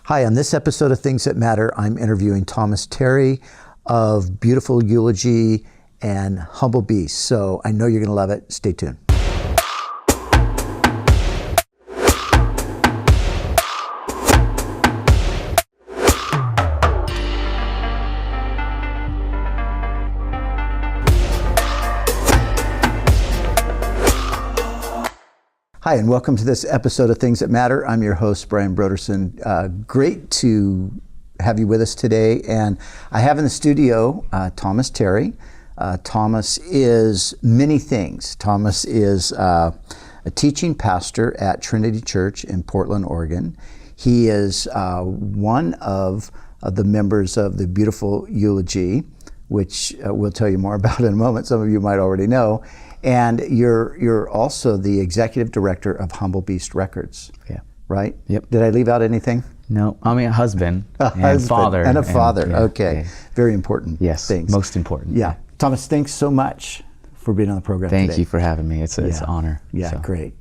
Hi, on this episode of Things That Matter, I'm interviewing Thomas Terry of Beautiful Eulogy and Humble Beast. So I know you're going to love it. Stay tuned. Hi, and welcome to this episode of Things That Matter. I'm your host, Brian Brodersen. Great to have you with us today. And I have in the studio Thomas Terry. Thomas is many things. Thomas is a teaching pastor at Trinity Church in Portland, Oregon. He is one of the members of the Beautiful Eulogy, which we'll tell you more about in a moment. Some of you might already know. And you're also the executive director of Humble Beast Records. Yeah. Right? Yep. Did I leave out anything? No. I mean, a husband and husband father. And a father. Yeah, okay. yeah. Very important Yes. things. Most important. Yeah. Thomas, thanks so much for being on the program today. Thank you for having me. It's an honor. Yeah, so. Great.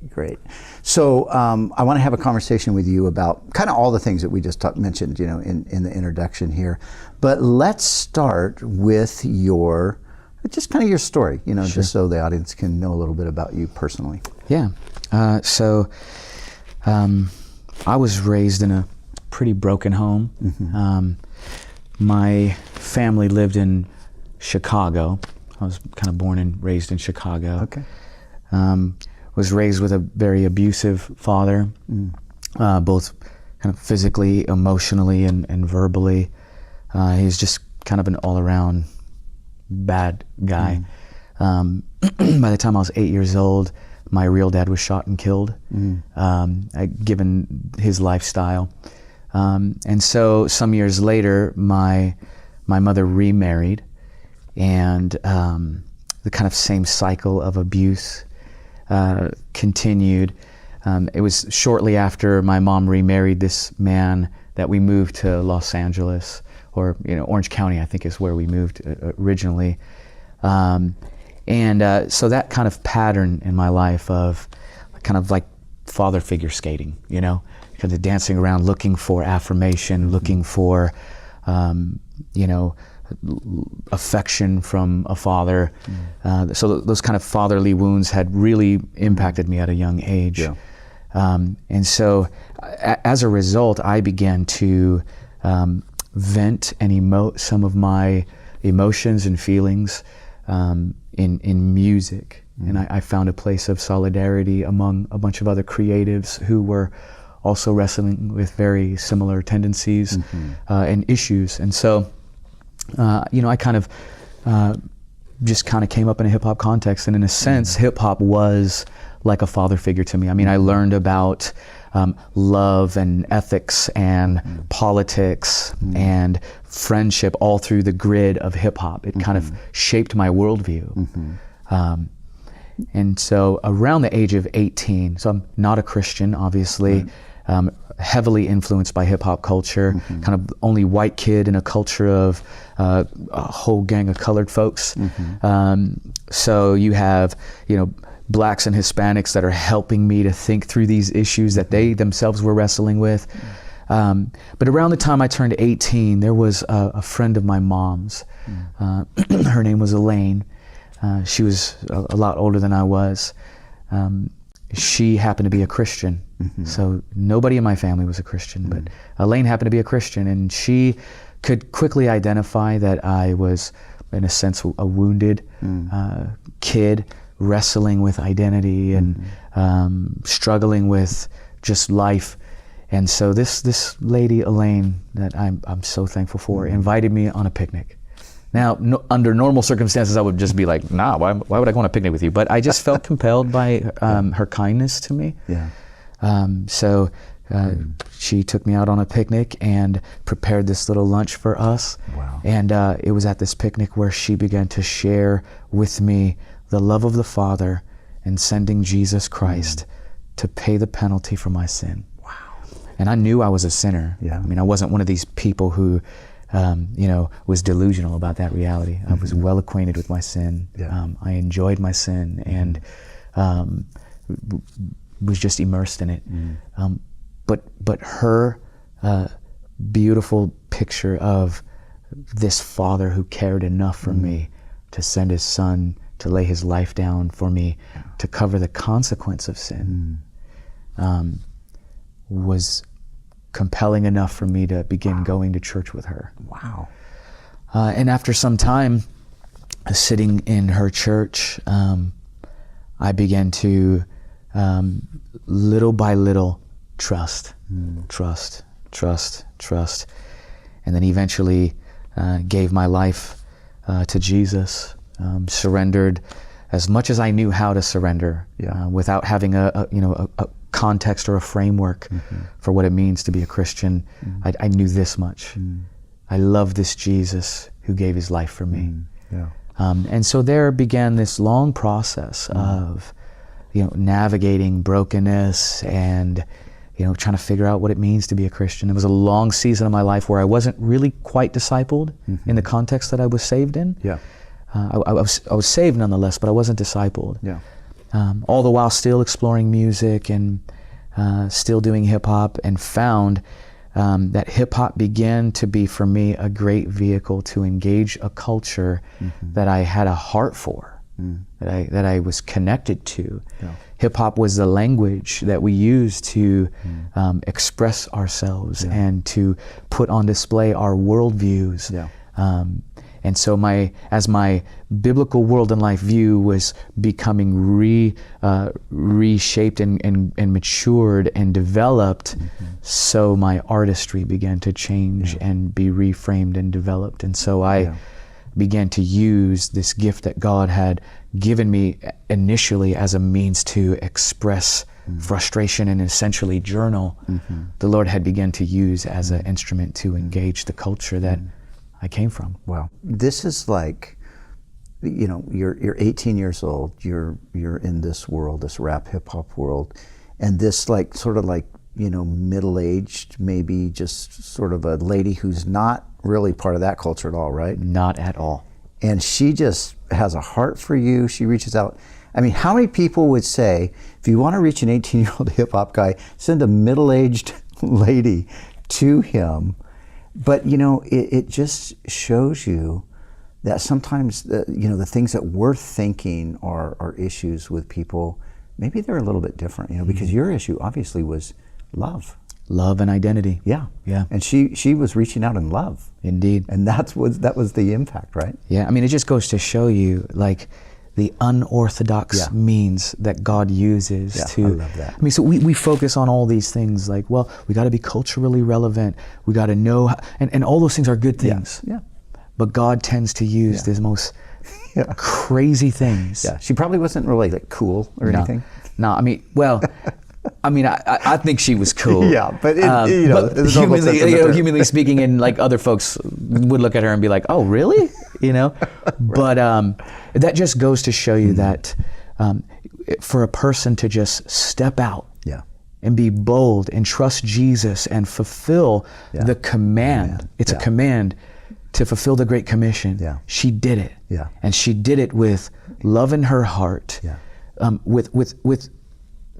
So I want to have a conversation with you about kind of all the things that we just mentioned, in the introduction here. But let's start with your story, Sure. just so the audience can know a little bit about you personally. Yeah. So I was raised in a pretty broken home. Mm-hmm. My family lived in Chicago. I was kind of born and raised in Chicago. Okay. Was raised with a very abusive father, both kind of physically, emotionally, and verbally. He's just kind of an all-around bad guy. By the time I was 8 years old, my real dad was shot and killed, given his lifestyle. And so some years later, my mother remarried, and the kind of same cycle of abuse continued. It was shortly after my mom remarried this man that we moved to Los Angeles, or Orange County, I think is where we moved originally. And so that kind of pattern in my life of kind of like father figure skating, kind of dancing around looking for affirmation, looking for, affection from a father. So those kind of fatherly wounds had really impacted me at a young age. Yeah. And so as a result, I began to vent and emote some of my emotions and feelings in music. And I found a place of solidarity among a bunch of other creatives who were also wrestling with very similar tendencies and issues. And so, I kind of just kind of came up in a hip-hop context, and in a sense, hip-hop was like a father figure to me. I mean, I learned about love and ethics and politics and friendship all through the grid of hip-hop. It kind of shaped my worldview. And so around the age of 18, so I'm not a Christian, obviously, heavily influenced by hip-hop culture, kind of only white kid in a culture of a whole gang of colored folks. So you have, Blacks and Hispanics that are helping me to think through these issues that they themselves were wrestling with. But around the time I turned 18, there was a friend of my mom's. Her name was Elaine. She was a lot older than I was. She happened to be a Christian. So nobody in my family was a Christian, but Elaine happened to be a Christian, and she could quickly identify that I was, in a sense, a wounded kid, wrestling with identity and struggling with just life. And so this lady, Elaine, that I'm so thankful for, invited me on a picnic. Now, under normal circumstances, I would just be like, nah, why would I go on a picnic with you? But I just felt compelled by her kindness to me. Yeah. So she took me out on a picnic and prepared this little lunch for us. Wow. And it was at this picnic where she began to share with me the love of the Father and sending Jesus Christ to pay the penalty for my sin. Wow. And I knew I was a sinner. Yeah. I mean, I wasn't one of these people who was delusional about that reality. I was well acquainted with my sin. Yeah. I enjoyed my sin and was just immersed in it. But her beautiful picture of this father who cared enough for me to send his son to lay his life down for me to cover the consequence of sin, was compelling enough for me to begin going to church with her. Wow. And after some time sitting in her church, I began to, little by little, trust. And then eventually gave my life to Jesus, surrendered as much as I knew how to surrender, without having a context or a framework for what it means to be a Christian. I knew this much. I love this Jesus who gave his life for me. And so there began this long process of, navigating brokenness and, trying to figure out what it means to be a Christian. It was a long season of my life where I wasn't really quite discipled in the context that I was saved in. I was saved nonetheless, but I wasn't discipled. All the while still exploring music and still doing hip hop, and found that hip hop began to be for me a great vehicle to engage a culture that I had a heart for, that I was connected to. Hip hop was the language that we used to express ourselves and to put on display our worldviews. And so as my biblical world and life view was becoming reshaped and matured and developed, so my artistry began to change and be reframed and developed. And so I began to use this gift that God had given me initially as a means to express frustration and essentially journal. The Lord had begun to use as an instrument to engage the culture that I came from. Wow. This is like, you're 18 years old, you're in this world, this rap hip hop world, and this sort of middle-aged, maybe just sort of a lady who's not really part of that culture at all, right? Not at all. And she just has a heart for you. She reaches out. I mean, how many people would say, if you want to reach an 18-year-old hip hop guy, send a middle-aged lady to him? But it just shows you that sometimes the things that we're thinking are issues with people, maybe they're a little bit different. Because your issue obviously was love and identity. Yeah. And she was reaching out in love. Indeed. And that was the impact, right? Yeah. I mean, it just goes to show you the unorthodox means that God uses to. I love that. I mean, so we focus on all these things we got to be culturally relevant. We got to know, and all those things are good things. Yeah. But God tends to use these most crazy things. Yeah. She probably wasn't really cool or anything. No, I mean, I think she was cool. Yeah, but humanly speaking, and other folks would look at her and be like, "Oh, really?" But that just goes to show you that for a person to just step out, and be bold and trust Jesus and fulfill the command. It's a command to fulfill the Great Commission. She did it, and she did it with love in her heart, with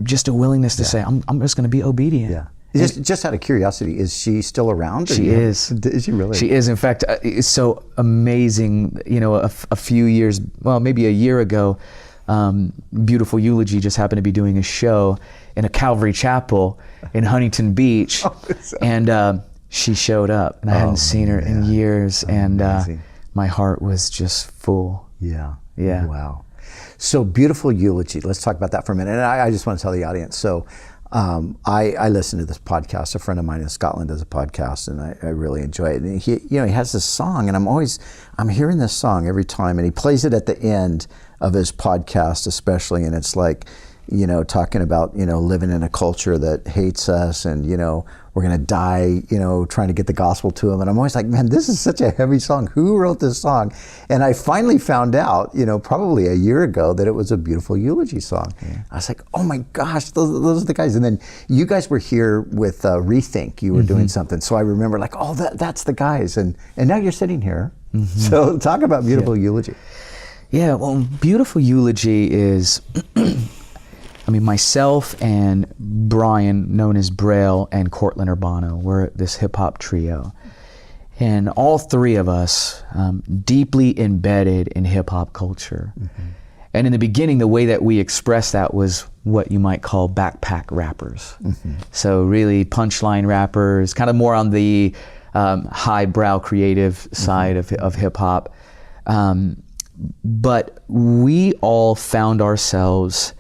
just a willingness to say, I'm just going to be obedient. Just out of curiosity, is she still around? She is. Is she really? She is. In fact, it's so amazing. A few years, maybe a year ago, Beautiful Eulogy just happened to be doing a show in a Calvary Chapel in Huntington Beach, and she showed up, and I hadn't seen her in years, and my heart was just full. Yeah. Wow. So Beautiful Eulogy, let's talk about that for a minute. And I just want to tell the audience. So I listen to this podcast. A friend of mine in Scotland does a podcast, and I really enjoy it. And he has this song, and I'm hearing this song every time, and he plays it at the end of his podcast especially, and it's talking about, living in a culture that hates us, and, we're going to die, trying to get the gospel to them. And I'm always like, man, this is such a heavy song. Who wrote this song? And I finally found out, probably a year ago, that it was a Beautiful Eulogy song. I was like, oh my gosh, those are the guys. And then you guys were here with Rethink. You were doing something. So I remember that's the guys. And now you're sitting here. So talk about Beautiful Eulogy. Yeah, well, Beautiful Eulogy is myself and Brian, known as Braille, and Cortland Urbano, we're this hip hop trio. And all three of us deeply embedded in hip hop culture. Mm-hmm. And in the beginning, the way that we expressed that was what you might call backpack rappers. Mm-hmm. So really punchline rappers, kind of more on the highbrow creative side of hip hop. But we all found ourselves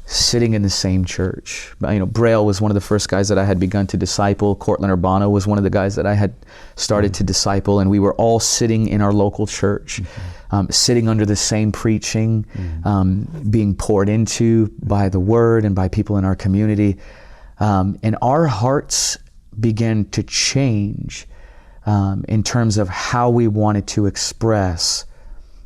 sitting in the same church. Braille was one of the first guys that I had begun to disciple. Cortland Urbano was one of the guys that I had started to disciple, and we were all sitting in our local church, sitting under the same preaching, being poured into by the word and by people in our community. And our hearts began to change in terms of how we wanted to express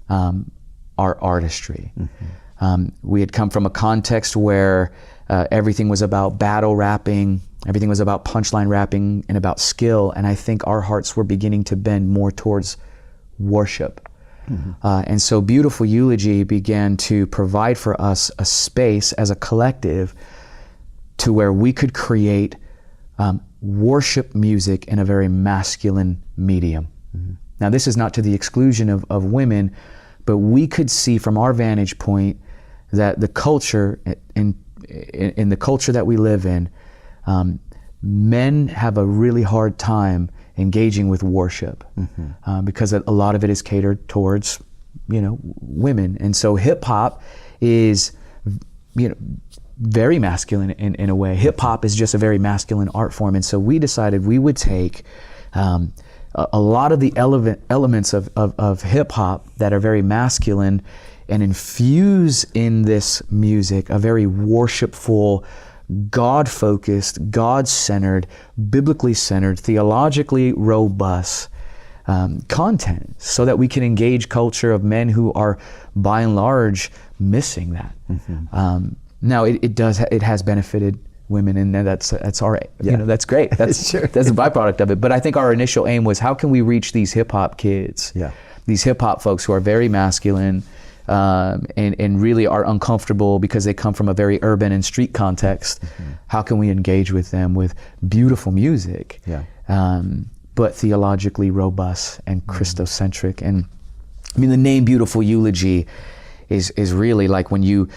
our artistry. Mm-hmm. We had come from a context where everything was about battle rapping, everything was about punchline rapping and about skill, and I think our hearts were beginning to bend more towards worship. Mm-hmm. And so Beautiful Eulogy began to provide for us a space as a collective to where we could create worship music in a very masculine medium. Mm-hmm. Now, this is not to the exclusion of women, but we could see from our vantage point that the culture, in the culture that we live in, men have a really hard time engaging with worship, because a lot of it is catered towards, women. And so hip hop is, very masculine in a way. Hip hop is just a very masculine art form. And so we decided we would take a lot of the elements of hip hop that are very masculine and infuse in this music a very worshipful, God-focused, God-centered, biblically centered, theologically robust content, so that we can engage culture of men who are, by and large, missing that. Mm-hmm. Now, it has benefited women, and that's all right. That's great. That's sure. That's a byproduct of it. But I think our initial aim was, how can we reach these hip hop kids, these hip hop folks who are very masculine, and really are uncomfortable because they come from a very urban and street context. Mm-hmm. How can we engage with them with beautiful music, but theologically robust and Christocentric? And the name Beautiful Eulogy is really like when you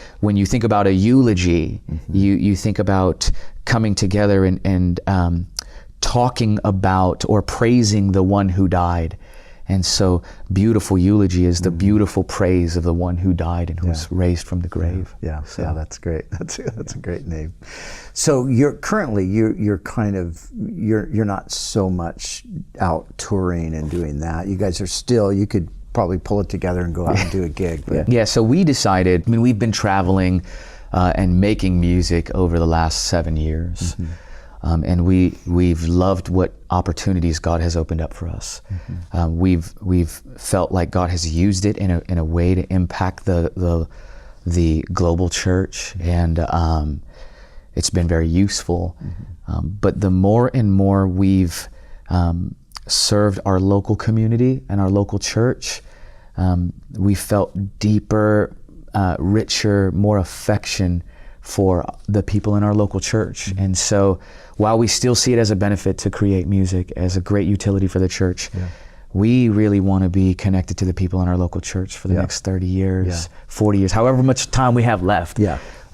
think about a eulogy, you think about coming together and talking about or praising the one who died. And so Beautiful Eulogy is the beautiful praise of the one who died and who was raised from the grave. Yeah, that's great. That's a great name. So you're currently you're not so much out touring and doing that. You guys are still, you could probably pull it together and go out and do a gig. But. So we decided, we've been traveling and making music over the last 7 years. Mm-hmm. And we've loved what opportunities God has opened up for us. Mm-hmm. We've felt like God has used it in a way to impact the global church, and it's been very useful. Mm-hmm. But the more and more we've served our local community and our local church, we felt deeper, richer, more affection for the people in our local church. Mm-hmm. And so while we still see it as a benefit to create music, as a great utility for the church, we really want to be connected to the people in our local church for the next 30 years, 40 years, however much time we have left.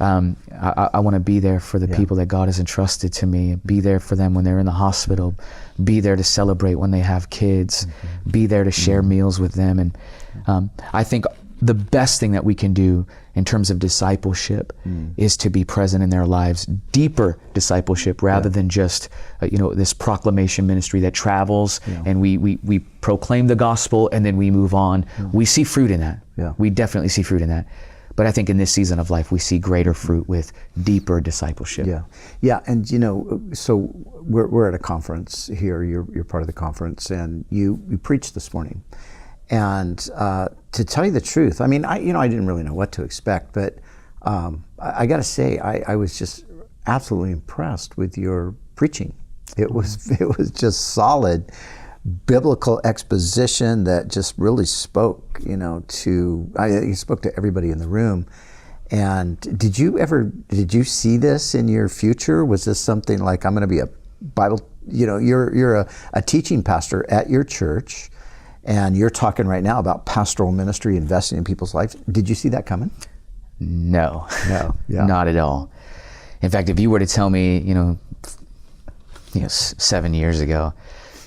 I want to be there for the people that God has entrusted to me, be there for them when they're in the hospital, be there to celebrate when they have kids, be there to share meals with them. And I think the best thing that we can do in terms of discipleship is to be present in their lives, deeper discipleship, rather than just this proclamation ministry that travels and we proclaim the gospel and then we move on. We see fruit in that. We definitely see fruit in that. But I think in this season of life, we see greater fruit with deeper discipleship. And so we're at a conference here. You're part of the conference, and you preached this morning. And to tell you the truth, I didn't really know what to expect, but I got to say, I was just absolutely impressed with your preaching. It was just solid biblical exposition that just really spoke, you spoke to everybody in the room. And did you see this in your future? Was this something like, I'm going to be a Bible, you're a teaching pastor at your church, and you're talking right now about pastoral ministry, investing in people's lives. Did you see that coming? No, Yeah. not at all. In fact, if you were to tell me, 7 years ago,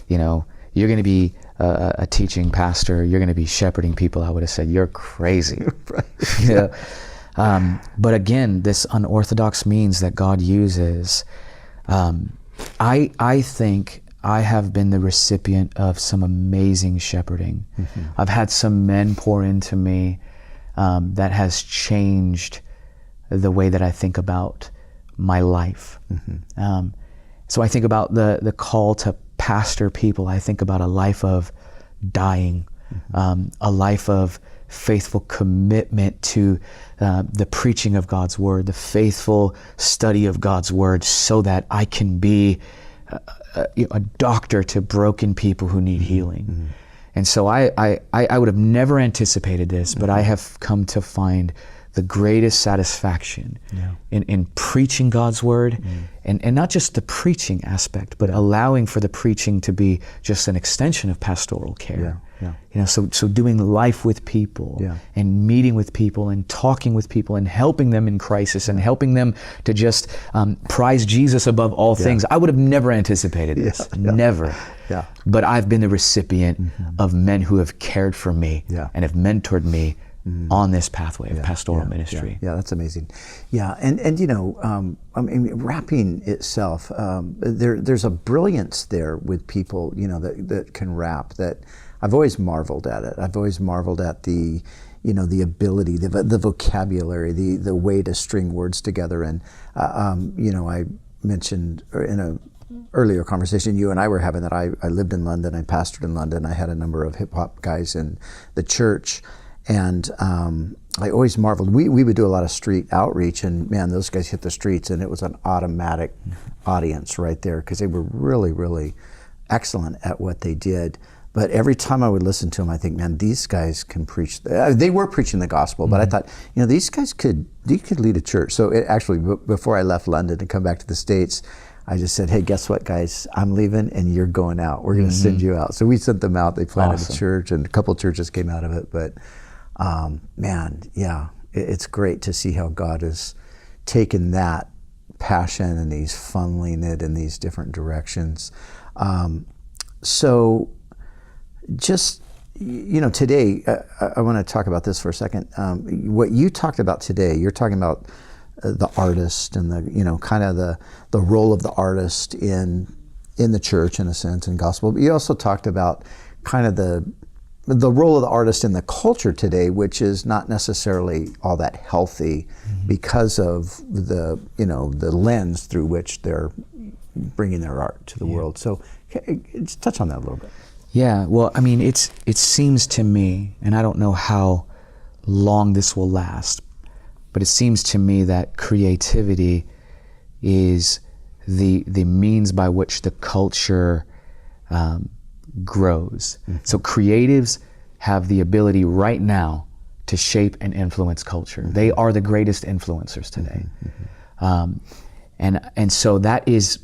you're going to be a teaching pastor, you're going to be shepherding people, I would have said, you're crazy. Right. But again, this unorthodox means that God uses. I think I have been the recipient of some amazing shepherding. Mm-hmm. I've had some men pour into me that has changed the way that I think about my life. Mm-hmm. So I think about the call to pastor people. I think about a life of dying, mm-hmm. Mm-hmm. A life of faithful commitment to the preaching of God's word, the faithful study of God's word, so that I can be a doctor to broken people who need healing. Mm-hmm. And so I would have never anticipated this, but I have come to find the greatest satisfaction in preaching God's word, and not just the preaching aspect, but allowing for the preaching to be just an extension of pastoral care. So doing life with people and meeting with people and talking with people and helping them in crisis and helping them to just prize Jesus above all things. I would have never anticipated this, never. Yeah. But I've been the recipient of men who have cared for me and have mentored me on this pathway of pastoral ministry. Yeah, that's amazing. Yeah, and rapping itself, there's a brilliance there with people, that can rap, that I've always marveled at it. I've always marveled at the ability, the vocabulary, the way to string words together. And I mentioned in a earlier conversation you and I were having that I lived in London, I pastored in London, I had a number of hip hop guys in the church. And I always marveled. We would do a lot of street outreach, and man, those guys hit the streets, and it was an automatic audience right there, because they were really, really excellent at what they did. But every time I would listen to them, I think, man, these guys can preach. They were preaching the gospel, but I thought, these guys could lead a church. So actually, before I left London to come back to the States, I just said, hey, guess what, guys? I'm leaving, and you're going out. We're going to send you out. So we sent them out. They planted a church, and a couple churches came out of it. But it's great to see how God has taken that passion and He's funneling it in these different directions. So just, today, I want to talk about this for a second. What you talked about today, you're talking about the artist and the, kind of the role of the artist in the church, in a sense, in gospel. But you also talked about kind of the role of the artist in the culture today, which is not necessarily all that healthy because of the lens through which they're bringing their art to the world. So just touch on that a little bit. Yeah, well, it seems to me, and I don't know how long this will last, but it seems to me that creativity is the means by which the culture grows. So creatives have the ability right now to shape and influence culture. They are the greatest influencers today. And so that is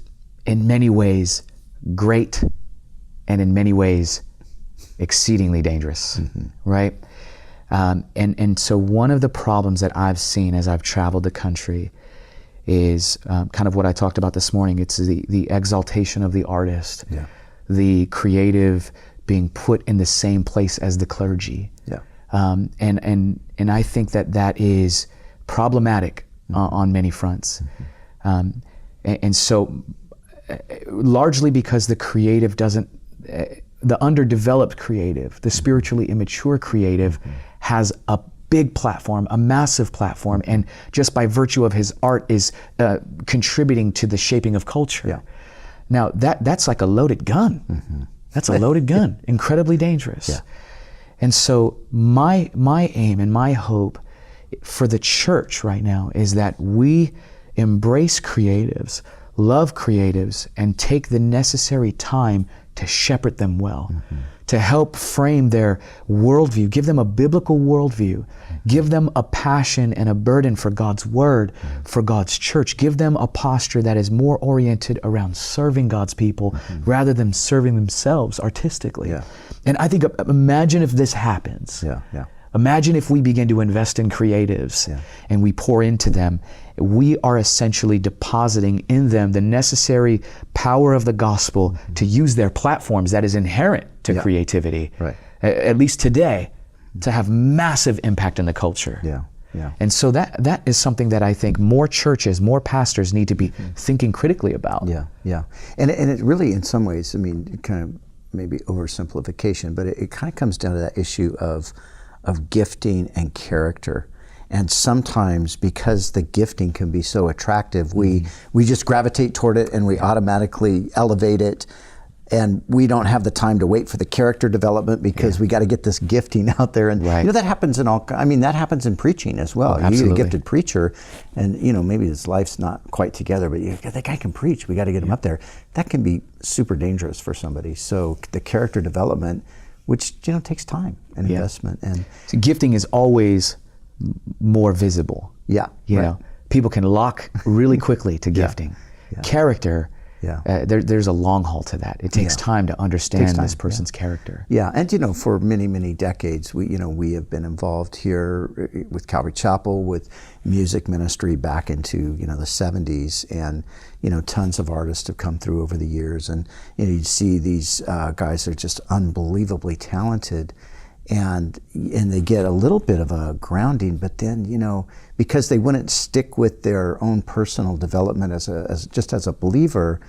in many ways great, and in many ways exceedingly dangerous, right? And so one of the problems that I've seen as I've traveled the country is kind of what I talked about this morning. It's the exaltation of the artist, the creative being put in the same place as the clergy. And I think that is problematic on many fronts. And so largely because the creative doesn't, the underdeveloped creative, the spiritually immature creative has a big platform, a massive platform, and just by virtue of his art is contributing to the shaping of culture. Now that's like a loaded gun. That's a loaded gun, incredibly dangerous. And so my aim and my hope for the church right now is that we embrace creatives love creatives and take the necessary time to shepherd them well, to help frame their worldview, give them a biblical worldview, give them a passion and a burden for God's word, for God's church, give them a posture that is more oriented around serving God's people rather than serving themselves artistically. Yeah. And I think, imagine if this happens. Yeah. Imagine if we begin to invest in creatives and we pour into them. We are essentially depositing in them the necessary power of the gospel to use their platforms that is inherent to creativity, at least today, to have massive impact in the culture. Yeah. And so that is something that I think more churches, more pastors need to be thinking critically about. Yeah. And it really, in some ways, I mean, kind of maybe oversimplification, but it kind of comes down to that issue of gifting and character. And sometimes, because the gifting can be so attractive, we just gravitate toward it and we automatically elevate it, and we don't have the time to wait for the character development because we got to get this gifting out there. And you know, that happens in that happens in preaching as well. Oh, you get a gifted preacher, and you know, maybe his life's not quite together, but that guy can preach. We got to get him up there. That can be super dangerous for somebody. So the character development, which takes time and investment, and so gifting is always more visible. You know, people can lock really quickly to gifting. Character, there's a long haul to that. It takes time to understand this person's character. And for many decades, we have been involved here with Calvary Chapel with music ministry back into the 70s, and tons of artists have come through over the years, and you see these guys that are just unbelievably talented. And they get a little bit of a grounding, but then because they wouldn't stick with their own personal development as a believer,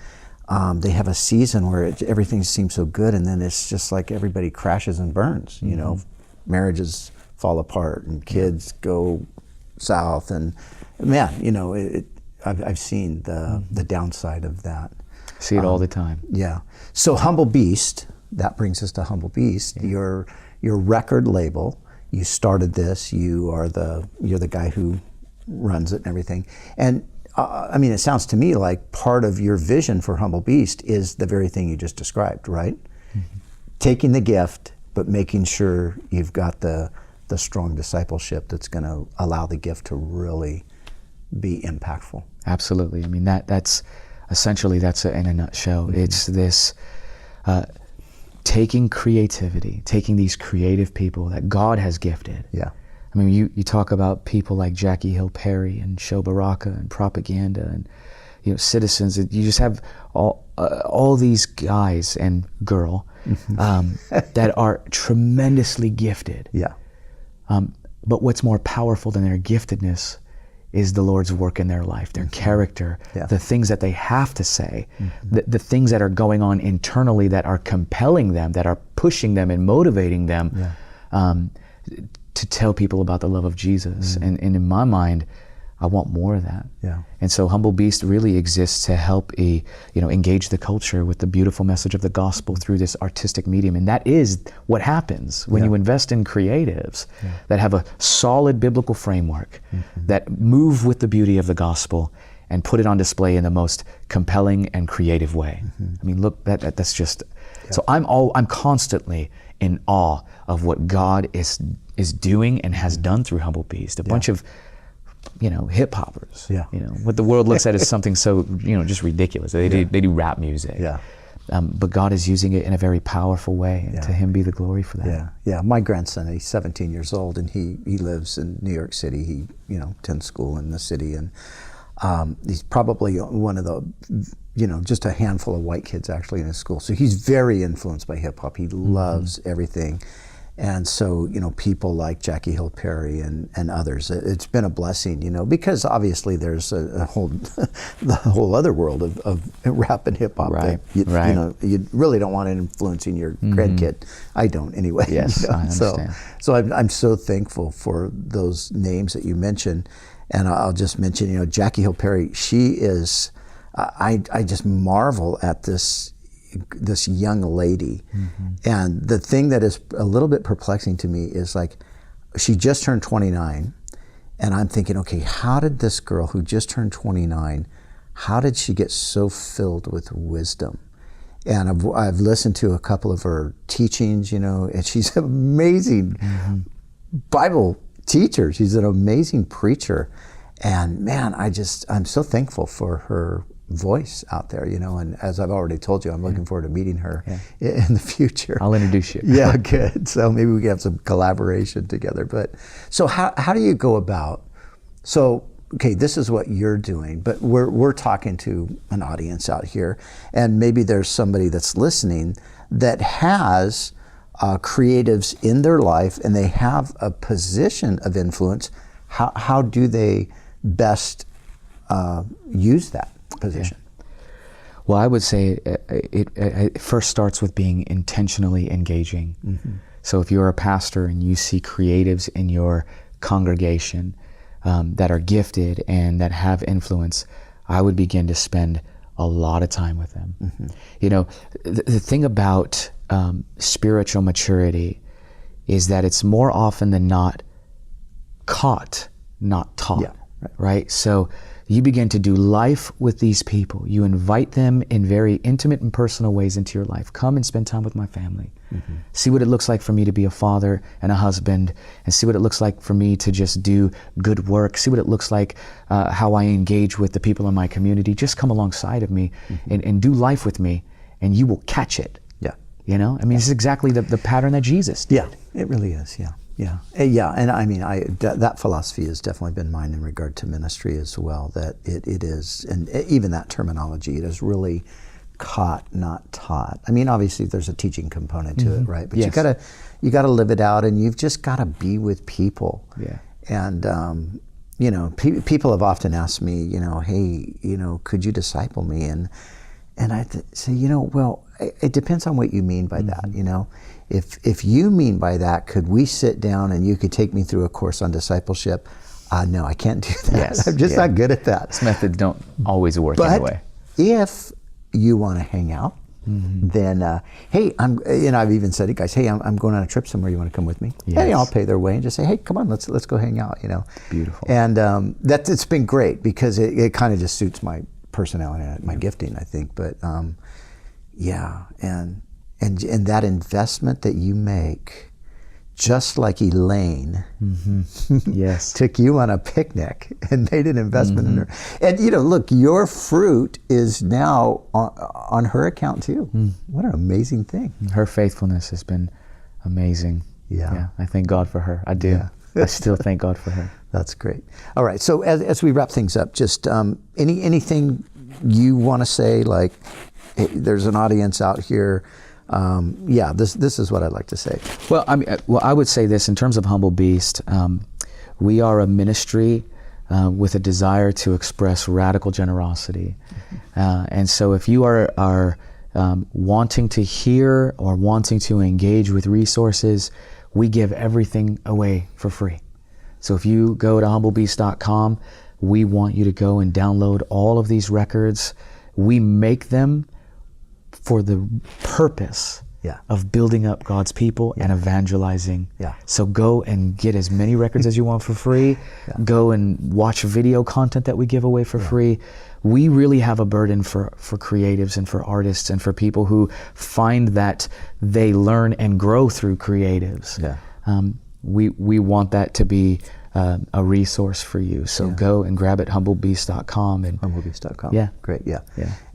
they have a season where everything seems so good, and then it's just like everybody crashes and burns. Marriages fall apart and kids go south, and man, I've seen the downside of that. See it all the time. Yeah. So Humble Beast, that brings us to Humble Beast. Your record label, you started this, you're the guy who runs it and everything. And it sounds to me like part of your vision for Humble Beast is the very thing you just described, right? Taking the gift, but making sure you've got the strong discipleship that's going to allow the gift to really be impactful. Absolutely. That's essentially, that's in a nutshell. It's this taking creativity, taking these creative people that God has gifted. You talk about people like Jackie Hill Perry and Sho Baraka and Propaganda and Citizens. You just have all these guys and girl that are tremendously gifted. But what's more powerful than their giftedness is the Lord's work in their life, their character, the things that they have to say, the things that are going on internally that are compelling them, that are pushing them and motivating them to tell people about the love of Jesus. And in my mind, I want more of that. And so Humble Beast really exists to help engage the culture with the beautiful message of the gospel through this artistic medium. And that is what happens when you invest in creatives that have a solid biblical framework, that move with the beauty of the gospel and put it on display in the most compelling and creative way. Look, that's just, so I'm constantly in awe of what God is doing and has done through Humble Beast. A bunch of hip hoppers. What the world looks at as something so just ridiculous. They do rap music. But God is using it in a very powerful way, and to Him be the glory for that. My grandson, he's 17 years old, and he lives in New York City. He attends school in the city, and he's probably one of the just a handful of white kids actually in his school. So he's very influenced by hip hop. He loves everything. And so, people like Jackie Hill Perry and others, it's been a blessing, because obviously there's the whole other world of rap and hip hop that you really don't want it influencing your grandkid. I don't anyway. Yes, I understand. So I'm so thankful for those names that you mentioned. And I'll just mention, Jackie Hill Perry, she is, I just marvel at this young lady. And the thing that is a little bit perplexing to me is like, she just turned 29, and I'm thinking, okay, how did this girl who just turned 29, how did she get so filled with wisdom? And I've listened to a couple of her teachings, you know, and she's an amazing Bible teacher. She's an amazing preacher. And man, I'm so thankful for her voice out there, you know, and as I've already told you, I'm looking forward to meeting her in the future. I'll introduce you. Yeah, good. So maybe we can have some collaboration together. But so how do you go about, so, okay, this is what you're doing, but we're talking to an audience out here, and maybe there's somebody that's listening that has creatives in their life and they have a position of influence. How do they best use that position? Well, I would say it first starts with being intentionally engaging. So if you're a pastor and you see creatives in your congregation that are gifted and that have influence, I would begin to spend a lot of time with them. You know, the thing about spiritual maturity is that it's more often than not caught, not taught. Yeah, right? So you begin to do life with these people. You invite them in very intimate and personal ways into your life. Come and spend time with my family. See what it looks like for me to be a father and a husband, and see what it looks like for me to just do good work. See what it looks like how I engage with the people in my community. Just come alongside of me and do life with me, and you will catch it. Yeah. You know? I mean, it's exactly the pattern that Jesus did. Yeah, it really is, yeah. Yeah, and I mean, that philosophy has definitely been mine in regard to ministry as well, that it is, and even that terminology, it is really caught, not taught. I mean, obviously there's a teaching component to it, right? But Yes. you gotta live it out, and you've just gotta be with people. Yeah. And, you know, people have often asked me, you know, hey, you know, could you disciple me? And I say, you know, well, it depends on what you mean by that, you know. If you mean by that, could we sit down and you could take me through a course on discipleship? No, I can't do that. Yes, I'm just not good at that. These methods don't always work But anyway. if you want to hang out, then hey, I've even said to guys, hey, I'm going on a trip somewhere. You want to come with me? Yes. And I'll pay their way and just say, hey, come on, let's go hang out. You know, Beautiful. And it's been great because it kind of just suits my personality and my gifting, I think. But yeah, and that investment that you make, just like Elaine Yes. took you on a picnic and made an investment in her. And you know, look, your fruit is now on her account too. What an amazing thing. Her faithfulness has been amazing. Yeah. I thank God for her. I do. Yeah. I still thank God for her. That's great. All right, so as we wrap things up, just anything you want to say, like, hey, there's an audience out here. This is what I'd like to say. Well, I would say this in terms of Humble Beast. We are a ministry with a desire to express radical generosity, and so if you are wanting to hear or wanting to engage with resources, we give everything away for free. So if you go to humblebeast.com, we want you to go and download all of these records. We make them for the purpose of building up God's people and evangelizing. So go and get as many records as you want for free. Go and watch video content that we give away for free. We really have a burden for creatives and for artists and for people who find that they learn and grow through creatives. We want that to be a resource for you. So go and grab it, humblebeast.com. Humblebeast.com. Yeah. Great, yeah.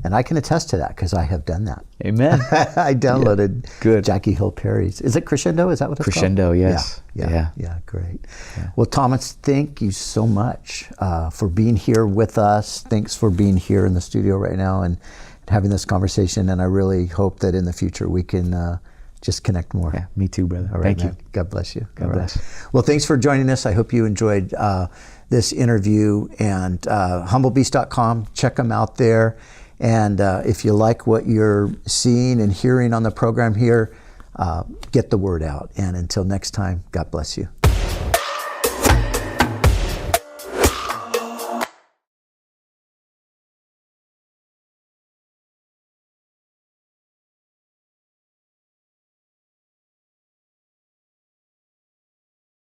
And I can attest to that because I have done that. Amen. I downloaded Good. Jackie Hill Perry's. Is it Crescendo? Is that what it's Crescendo, called? yes. Yeah, great. Well, Thomas, thank you so much for being here with us. Thanks for being here in the studio right now and having this conversation. And I really hope that in the future we can just connect more. Yeah, me too, brother. All right, Thank you. God bless you. God bless. Well, thanks for joining us. I hope you enjoyed this interview. And humblebeast.com, check them out there. And if you like what you're seeing and hearing on the program here, get the word out. And until next time, God bless you.